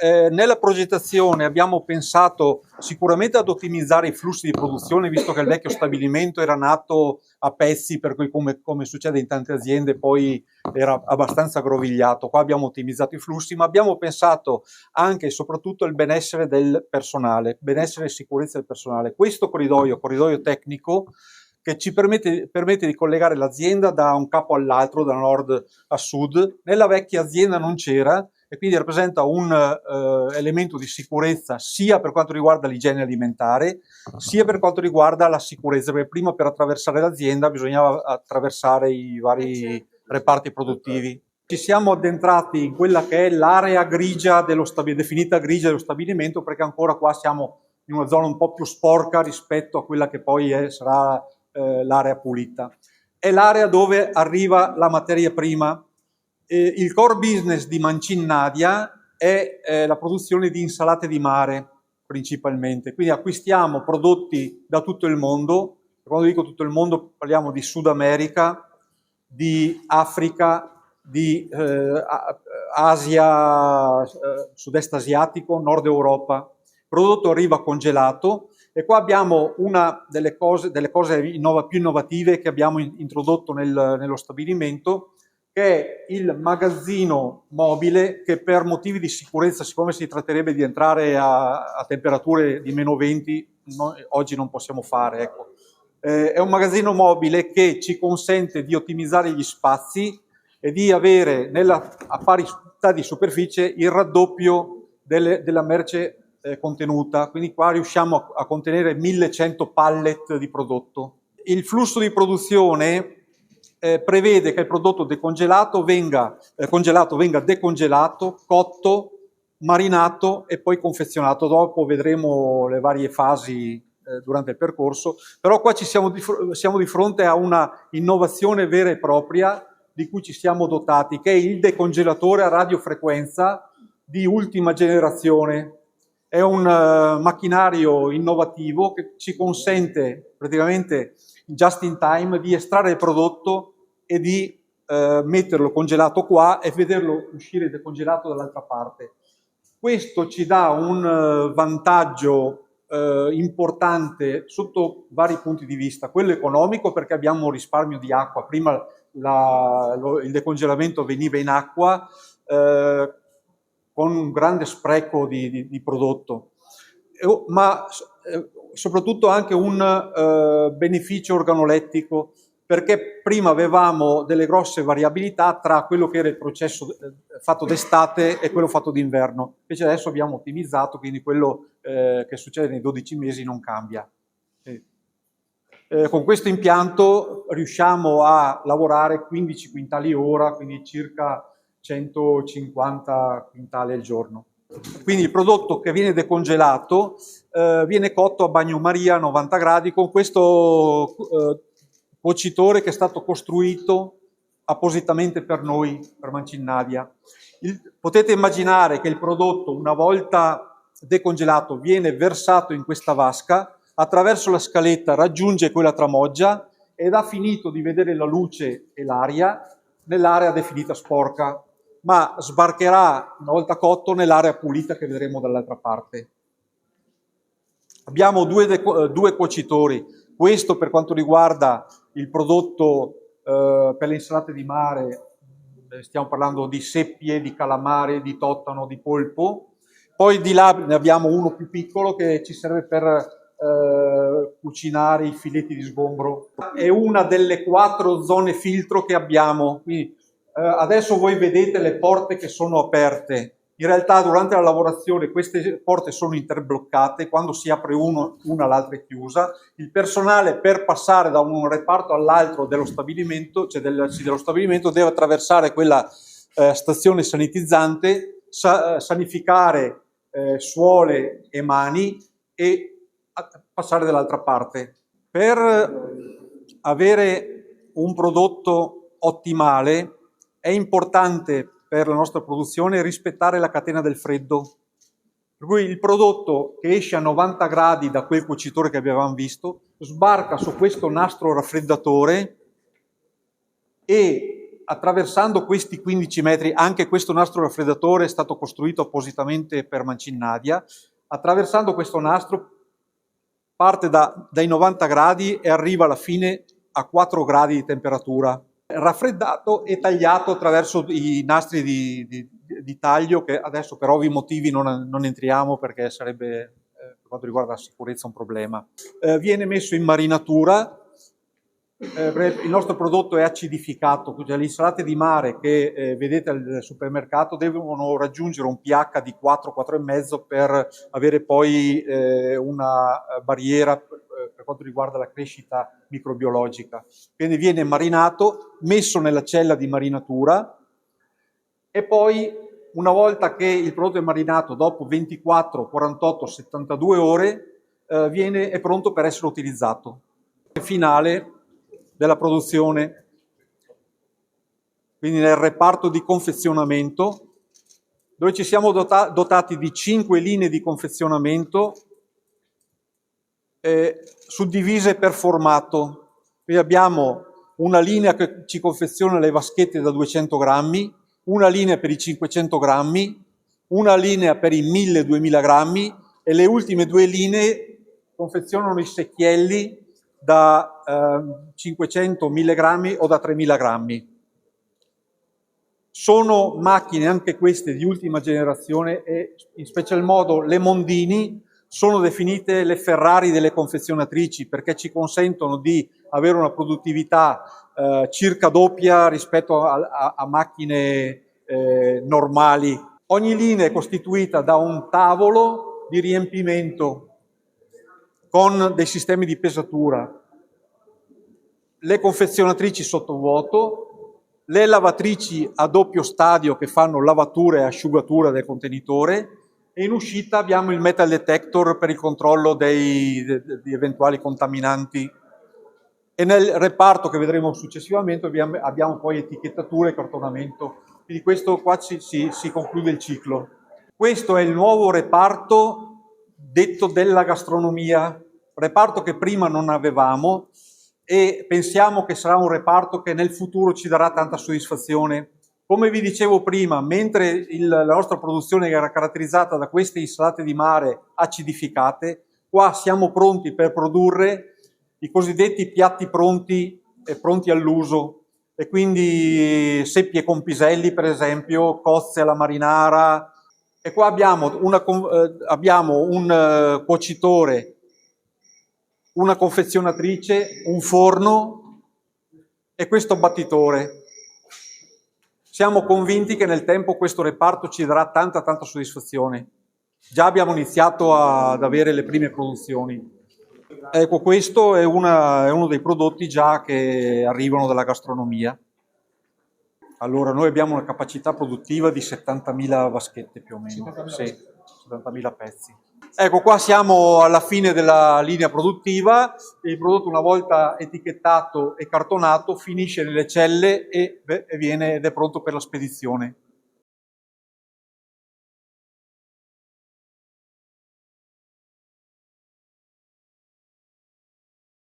Nella progettazione abbiamo pensato sicuramente ad ottimizzare i flussi di produzione, visto che il vecchio stabilimento era nato a pezzi, per cui come succede in tante aziende poi era abbastanza aggrovigliato. Qua abbiamo ottimizzato i flussi, ma abbiamo pensato anche e soprattutto al benessere del personale, benessere e sicurezza del personale. Questo corridoio tecnico, che ci permette di collegare l'azienda da un capo all'altro, da nord a sud. Nella vecchia azienda non c'era, e quindi rappresenta un elemento di sicurezza sia per quanto riguarda l'igiene alimentare, sia per quanto riguarda la sicurezza, perché prima per attraversare l'azienda bisognava attraversare i vari reparti produttivi. Ci siamo addentrati in quella che è l'area grigia definita grigia dello stabilimento, perché ancora qua siamo in una zona un po' più sporca rispetto a quella che poi sarà l'area pulita. È l'area dove arriva la materia prima. Il core business di Mancin Nadia è la produzione di insalate di mare principalmente, quindi acquistiamo prodotti da tutto il mondo. Quando dico tutto il mondo parliamo di Sud America, di Africa, di Asia, sud-est asiatico, nord Europa. Il prodotto arriva congelato e qua abbiamo una delle cose più innovative che abbiamo introdotto nello stabilimento, che è il magazzino mobile, che per motivi di sicurezza, siccome si tratterebbe di entrare a temperature di meno 20, oggi non possiamo fare, ecco. È un magazzino mobile che ci consente di ottimizzare gli spazi e di avere a parità di superficie il raddoppio della merce contenuta, quindi qua riusciamo a contenere 1100 pallet di prodotto. Il flusso di produzione prevede che il prodotto decongelato venga decongelato, cotto, marinato e poi confezionato. Dopo vedremo le varie fasi durante il percorso, però qua siamo di fronte a una innovazione vera e propria di cui ci siamo dotati, che è il decongelatore a radiofrequenza di ultima generazione. È un macchinario innovativo che ci consente praticamente just in time di estrarre il prodotto e di metterlo congelato qua e vederlo uscire decongelato dall'altra parte. Questo ci dà un vantaggio importante sotto vari punti di vista. Quello economico, perché abbiamo un risparmio di acqua. Prima il decongelamento veniva in acqua con un grande spreco di prodotto, ma soprattutto anche un beneficio organolettico, perché prima avevamo delle grosse variabilità tra quello che era il processo fatto d'estate e quello fatto d'inverno. Invece adesso abbiamo ottimizzato, quindi quello che succede nei 12 mesi non cambia. Con questo impianto riusciamo a lavorare 15 quintali ora, quindi circa 150 quintali al giorno. Quindi il prodotto che viene decongelato viene cotto a bagnomaria a 90 gradi con questo cuocitore che è stato costruito appositamente per noi, per Mancin Nadia. Potete immaginare che il prodotto, una volta decongelato, viene versato in questa vasca, attraverso la scaletta raggiunge quella tramoggia ed ha finito di vedere la luce e l'aria nell'area definita sporca, ma sbarcherà, una volta cotto, nell'area pulita che vedremo dall'altra parte. Abbiamo due cuocitori, questo per quanto riguarda il prodotto per le insalate di mare, stiamo parlando di seppie, di calamare, di tottano, di polpo. Poi di là ne abbiamo uno più piccolo che ci serve per cucinare i filetti di sgombro. È una delle 4 zone filtro che abbiamo, quindi adesso voi vedete le porte che sono aperte. In realtà durante la lavorazione queste porte sono interbloccate, quando si apre una l'altra è chiusa. Il personale per passare da un reparto all'altro dello stabilimento, dello stabilimento, deve attraversare quella stazione sanitizzante, sanificare suole e mani e passare dall'altra parte. Per avere un prodotto ottimale è importante per la nostra produzione rispettare la catena del freddo. Per cui il prodotto che esce a 90 gradi da quel cuocitore che avevamo visto sbarca su questo nastro raffreddatore e attraversando questi 15 metri, anche questo nastro raffreddatore è stato costruito appositamente per Mancinnadia, attraversando questo nastro parte dai 90 gradi e arriva alla fine a 4 gradi di temperatura, raffreddato e tagliato attraverso i nastri di taglio, che adesso per ovvi motivi non entriamo perché sarebbe, per quanto riguarda la sicurezza, un problema. Viene messo in marinatura. Il nostro prodotto è acidificato, cioè le insalate di mare che vedete al supermercato devono raggiungere un pH di 4-4,5 per avere poi una barriera per quanto riguarda la crescita microbiologica. Quindi viene marinato, messo nella cella di marinatura e poi una volta che il prodotto è marinato, dopo 24, 48, 72 ore, è pronto per essere utilizzato. Finale della produzione, quindi nel reparto di confezionamento, dove ci siamo dotati di 5 linee di confezionamento suddivise per formato. Quindi abbiamo una linea che ci confeziona le vaschette da 200 grammi, una linea per i 500 grammi, una linea per i 1000-2000 grammi e le ultime 2 linee confezionano i secchielli da 500-1000 grammi o da 3000 grammi. Sono macchine anche queste di ultima generazione e in special modo le Mondini sono definite le Ferrari delle confezionatrici perché ci consentono di avere una produttività circa doppia rispetto a macchine normali. Ogni linea è costituita da un tavolo di riempimento con dei sistemi di pesatura, le confezionatrici sottovuoto, le lavatrici a doppio stadio che fanno lavatura e asciugatura del contenitore e in uscita abbiamo il metal detector per il controllo di eventuali contaminanti. E nel reparto che vedremo successivamente abbiamo poi etichettatura e cartonamento. Quindi questo qua si conclude il ciclo. Questo è il nuovo reparto detto della gastronomia, reparto che prima non avevamo e pensiamo che sarà un reparto che nel futuro ci darà tanta soddisfazione. Come vi dicevo prima, mentre la nostra produzione era caratterizzata da queste insalate di mare acidificate, qua siamo pronti per produrre i cosiddetti piatti pronti e pronti all'uso, e quindi seppie con piselli per esempio, cozze alla marinara. E qua abbiamo un cuocitore, una confezionatrice, un forno e questo battitore. Siamo convinti che nel tempo questo reparto ci darà tanta soddisfazione. Già abbiamo iniziato ad avere le prime produzioni. Ecco, questo è uno dei prodotti già che arrivano dalla gastronomia. Allora, noi abbiamo una capacità produttiva di 70.000 vaschette più o meno, sì, 70.000 pezzi. Ecco, qua siamo alla fine della linea produttiva, il prodotto una volta etichettato e cartonato finisce nelle celle ed è pronto per la spedizione.